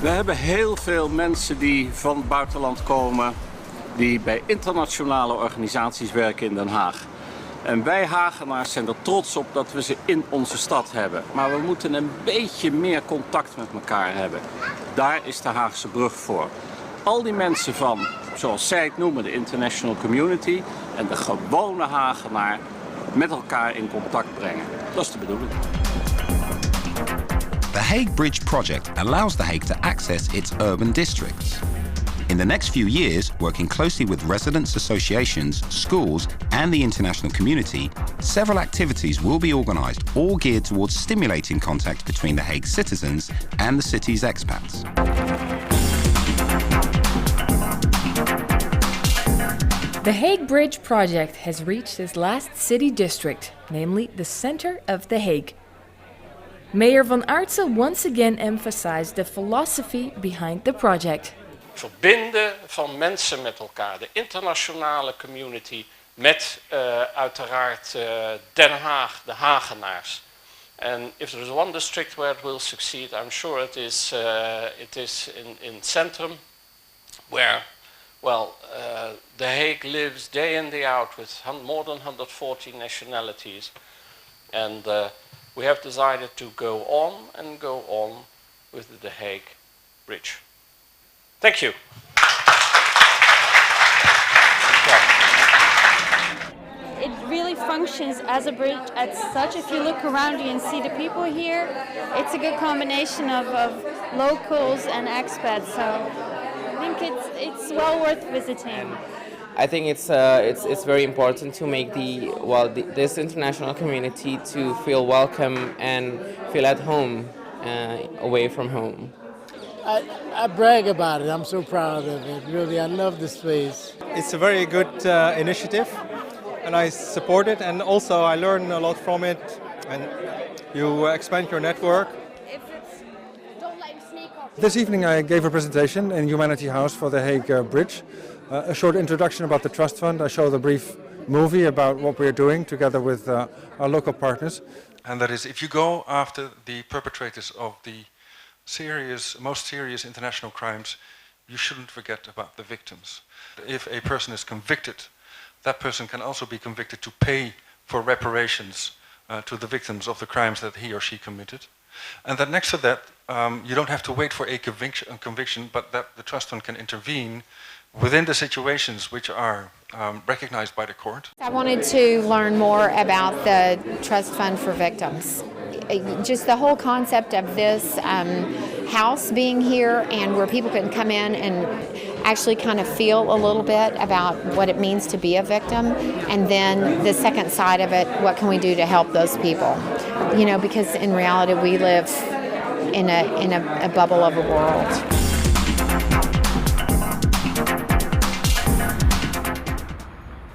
We hebben heel veel mensen die van het buitenland komen, die bij internationale organisaties werken in Den Haag. En wij Hagenaars zijn er trots op dat we ze in onze stad hebben. Maar we moeten een beetje meer contact met elkaar hebben. Daar is de Haagse brug voor. Al die mensen van, zoals zij het noemen, de international community en de gewone Hagenaar met elkaar in contact brengen. Dat is de bedoeling. The Hague Bridge project allows The Hague to access its urban districts. In the next few years, working closely with residents' associations, schools, and the international community, several activities will be organised, all geared towards stimulating contact between the Hague citizens and the city's expats. The Hague Bridge project has reached its last city district, namely the center of The Hague. Mayor Van Aartsen once again emphasized the philosophy behind the project. Verbinden van mensen met elkaar, de internationale community met uiteraard Den Haag, de Hagenaars. And if there is one district where it will succeed, I'm sure it is in Centrum, where, well, The Hague lives day in, day out with more than 140 nationalities. And we have decided to go on and go on with the Hague Bridge. Thank you. It really functions as a bridge as such. If you look around you and see the people here, it's a good combination of locals and expats. So I think it's well worth visiting. I think it's very important to make this international community to feel welcome and feel at home away from home. I brag about it. I'm so proud of it. Really, I love this place. It's a very good initiative, and I support it. And also, I learn a lot from it. And you expand your network. This evening, I gave a presentation in Humanity House for the Hague Bridge. A short introduction about the trust fund. I showed a brief movie about what we're doing together with our local partners. And that is, if you go after the perpetrators of the most serious international crimes, you shouldn't forget about the victims. If a person is convicted, that person can also be convicted to pay for reparations to the victims of the crimes that he or she committed. And that next to that, you don't have to wait for a conviction, but that the trust fund can intervene within the situations which are recognized by the court. I wanted to learn more about the Trust Fund for Victims. Just the whole concept of this house being here and where people can come in and actually kind of feel a little bit about what it means to be a victim, and then the second side of it, what can we do to help those people? You know, because in reality we live in a bubble of a world.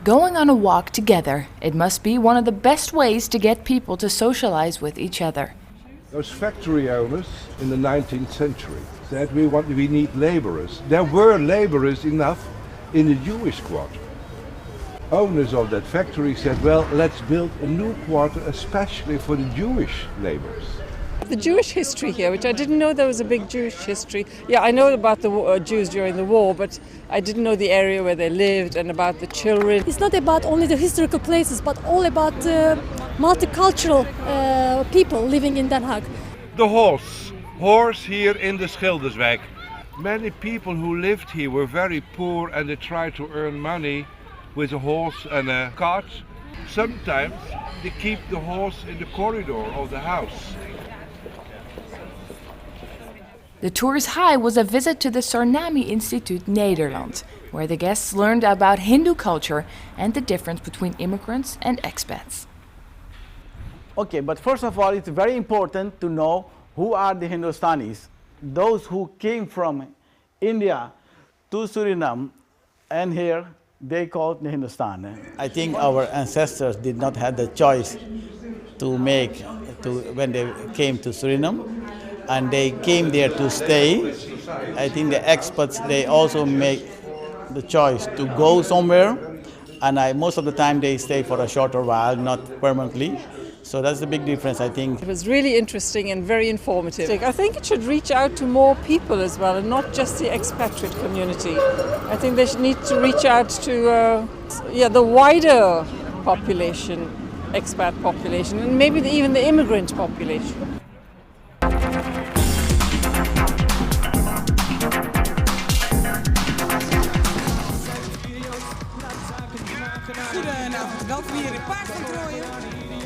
Going on a walk together, it must be one of the best ways to get people to socialize with each other. Those factory owners in the 19th century said we need laborers. There were laborers enough in the Jewish quarter. Owners of that factory said, well, let's build a new quarter especially for the Jewish laborers. The Jewish history here, which I didn't know there was a big Jewish history. Yeah, I know about the Jews during the war, but I didn't know the area where they lived and about the children. It's not about only the historical places, but all about multicultural people living in Den Haag. The horse here in the Schilderswijk. Many people who lived here were very poor and they tried to earn money with a horse and a cart. Sometimes they keep the horse in the corridor of the house. The tour's high was a visit to the Sornami Instituut Nederland, where the guests learned about Hindu culture and the difference between immigrants and expats. Okay, but first of all, it's very important to know who are the Hindustanis. Those who came from India to Suriname and here, they called the Hindustan. I think our ancestors did not have the choice to make when they came to Suriname. And they came there to stay. I think the expats, they also make the choice to go somewhere. And most of the time they stay for a shorter while, not permanently. So that's the big difference, I think. It was really interesting and very informative. I think it should reach out to more people as well, and not just the expatriate community. I think they should need to reach out to the wider population, expat population, and maybe even the immigrant population.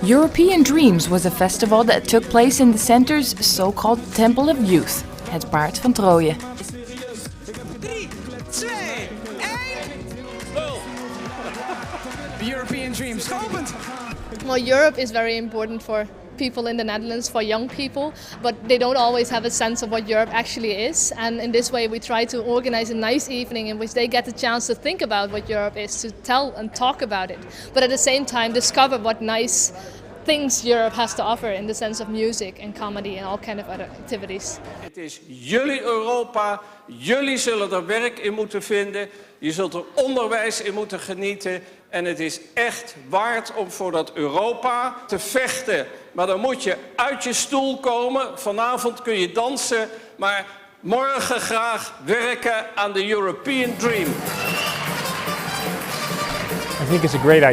European Dreams was a festival that took place in the center's so-called Temple of Youth, het Paard van Troje. 3, 2, 1. The European Dreams geopend. Well, Europe is very important for people in the Netherlands, for young people, but they don't always have a sense of what Europe actually is. And in this way we try to organize a nice evening in which they get the chance to think about what Europe is, to tell and talk about it, but at the same time discover what nice things Europe has to offer in the sense of music and comedy and all kind of other activities. Het is jullie Europa, jullie zullen er werk in moeten vinden, je zult er onderwijs in moeten genieten en het is echt waard om voor dat Europa te vechten. Maar dan moet je uit je stoel komen, vanavond kun je dansen, maar morgen graag werken aan de European Dream. I think it's a great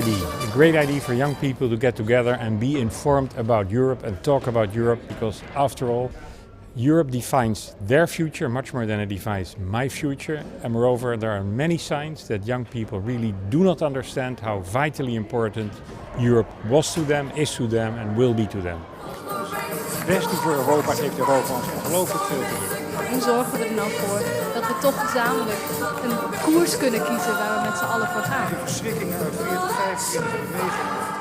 idea for young people to get together and be informed about Europe and talk about Europe, because after all, Europe defines their future much more than it defines my future, and moreover there are many signs that young people really do not understand how vitally important Europe was to them, is to them and will be to them. Het beste voor Europa geeft Europa ons ongelooflijk veel te doen. Hoe zorgen we er nou voor dat we toch gezamenlijk een koers kunnen kiezen waar we met z'n allen voor gaan? De verschrikking 40, 45 bewegingen.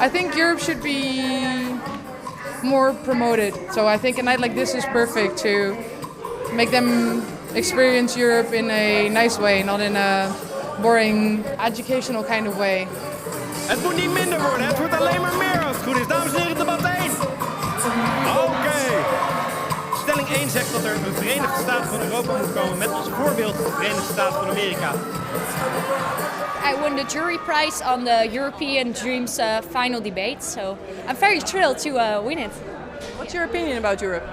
I think Europe should be more promoted. So I think a night like this is perfect to make them experience Europe in a nice way, not in a boring educational kind of way. Het moet niet minder worden, het wordt alleen maar meer als het goed is. Dames en heren, debat 1. Oké. Stelling 1 zegt dat er een Verenigde Staten van Europa moet komen met als voorbeeld de Verenigde Staten van Amerika. I won the jury prize on the European Dreams final debate, so I'm very thrilled to win it. What's your opinion about Europe?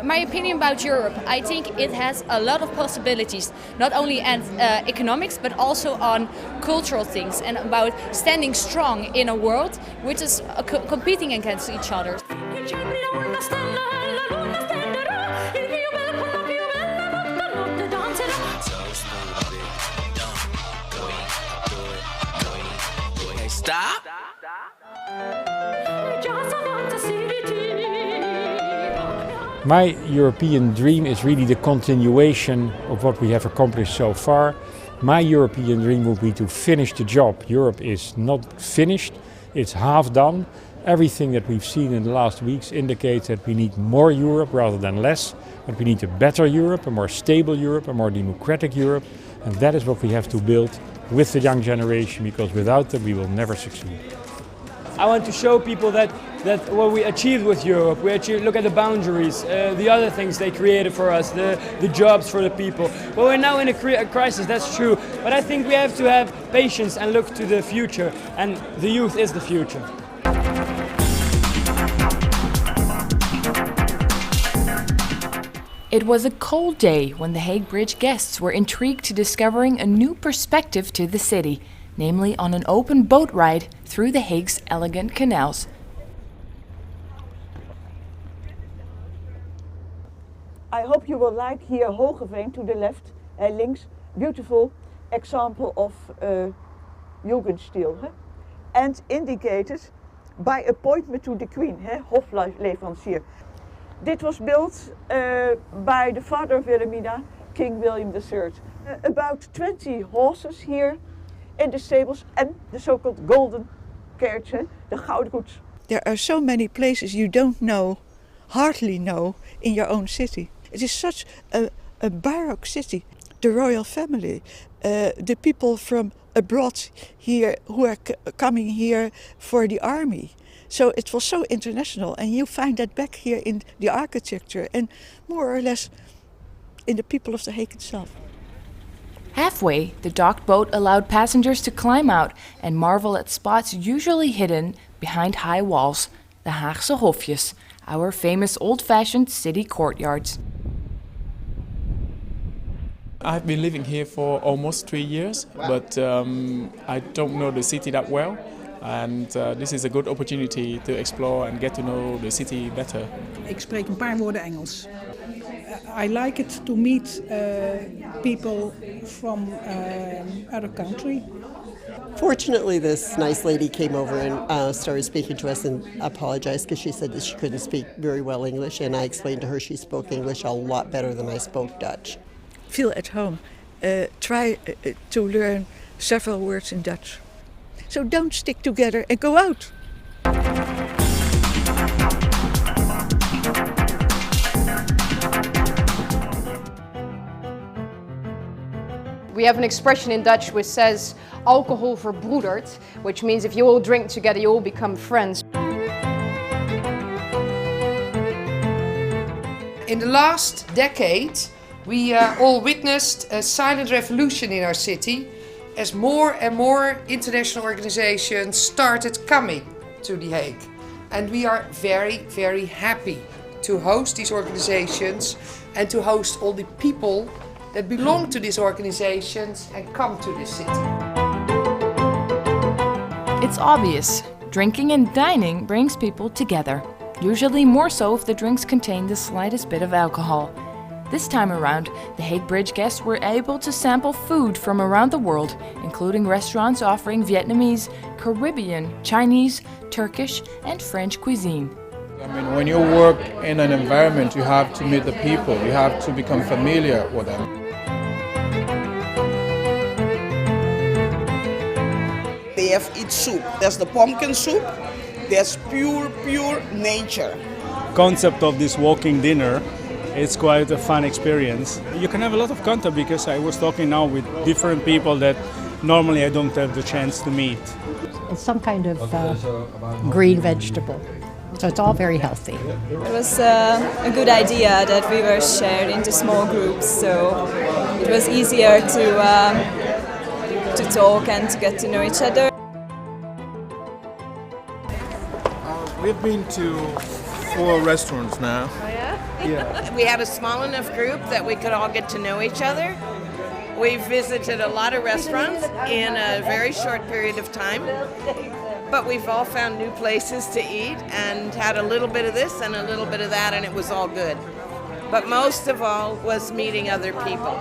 My opinion about Europe, I think it has a lot of possibilities, not only on economics, but also on cultural things and about standing strong in a world which is competing against each other. Stop. My European dream is really the continuation of what we have accomplished so far. My European dream would be to finish the job. Europe is not finished, it's half done. Everything that we've seen in the last weeks indicates that we need more Europe rather than less, but we need a better Europe, a more stable Europe, a more democratic Europe, and that is what we have to build with the young generation, because without them we will never succeed. I want to show people that what we achieved with Europe, look at the boundaries, the other things they created for us, the jobs for the people. Well, we're now in a crisis, that's true, but I think we have to have patience and look to the future, and the youth is the future. It was a cold day when the Hague Bridge guests were intrigued to discovering a new perspective to the city, namely on an open boat ride through the Hague's elegant canals. I hope you will like here Hogeveen to the left, links, beautiful example of Jugendstil, and indicated by appointment to the Queen, hofleverancier. Dit was built by the father of Wilhelmina, King William III. About 20 horses here in the stables and the so-called golden carriage, the gouden koets. There are so many places you don't know, hardly know, in your own city. It is such a baroque city. The royal family, the people from abroad here who are coming here for the army. So it was so international, and you find that back here in the architecture and more or less in the people of The Hague itself. Halfway, the docked boat allowed passengers to climb out and marvel at spots usually hidden behind high walls, the Haagse hofjes, our famous old-fashioned city courtyards. I've been living here for almost 3 years, but I don't know the city that well. And this is a good opportunity to explore and get to know the city better. Ik spreek een paar woorden Engels. I like it to meet people from other country. Fortunately, this nice lady came over and started speaking to us and apologized because she said that she couldn't speak very well English, and I explained to her she spoke English a lot better than I spoke Dutch. Feel at home. Try to learn several words in Dutch. So don't stick together and go out. We have an expression in Dutch which says alcohol verbroedert, which means if you all drink together you all become friends. In the last decade, we all witnessed a silent revolution in our city as more and more international organizations started coming to The Hague. And we are very, very happy to host these organizations and to host all the people that belong to these organizations and come to this city. It's obvious, drinking and dining brings people together, usually more so if the drinks contain the slightest bit of alcohol. This time around, the Hague Bridge guests were able to sample food from around the world, including restaurants offering Vietnamese, Caribbean, Chinese, Turkish and French cuisine. I mean, when you work in an environment, you have to meet the people, you have to become familiar with them. They have each soup. There's the pumpkin soup, there's pure nature. Concept of this walking dinner, it's quite a fun experience. You can have a lot of contact because I was talking now with different people that normally I don't have the chance to meet. It's some kind of green vegetable, so it's all very healthy. It was a good idea that we were shared into small groups, so it was easier to talk and to get to know each other. We've been to 4 restaurants now. Oh yeah? Yeah. We had a small enough group that we could all get to know each other. We've visited a lot of restaurants in a very short period of time, but we've all found new places to eat and had a little bit of this and a little bit of that, and it was all good. But most of all was meeting other people.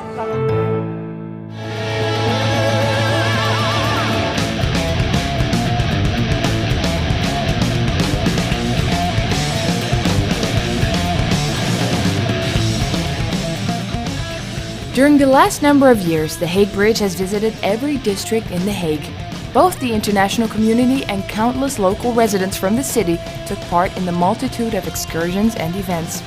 During the last number of years, the Hague Bridge has visited every district in The Hague. Both the international community and countless local residents from the city took part in the multitude of excursions and events.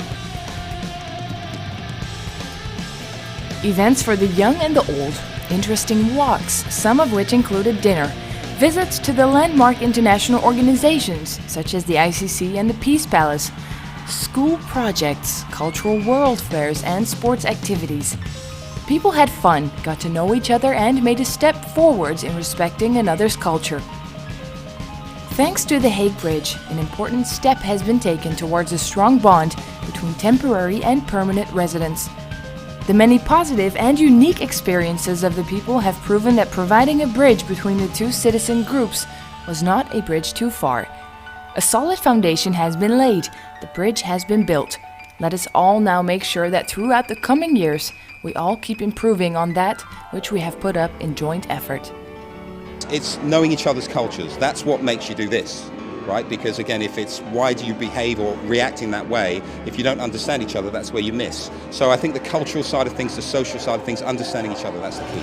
Events for the young and the old, interesting walks, some of which included dinner, visits to the landmark international organizations such as the ICC and the Peace Palace, school projects, cultural world fairs and sports activities. People had fun, got to know each other and made a step forwards in respecting another's culture. Thanks to the Hague Bridge, an important step has been taken towards a strong bond between temporary and permanent residents. The many positive and unique experiences of the people have proven that providing a bridge between the two citizen groups was not a bridge too far. A solid foundation has been laid, the bridge has been built. Let us all now make sure that throughout the coming years, we all keep improving on that which we have put up in joint effort. It's knowing each other's cultures. That's what makes you do this, right? Because again, if it's why do you behave or react in that way, if you don't understand each other, that's where you miss. So I think the cultural side of things, the social side of things, understanding each other, that's the key.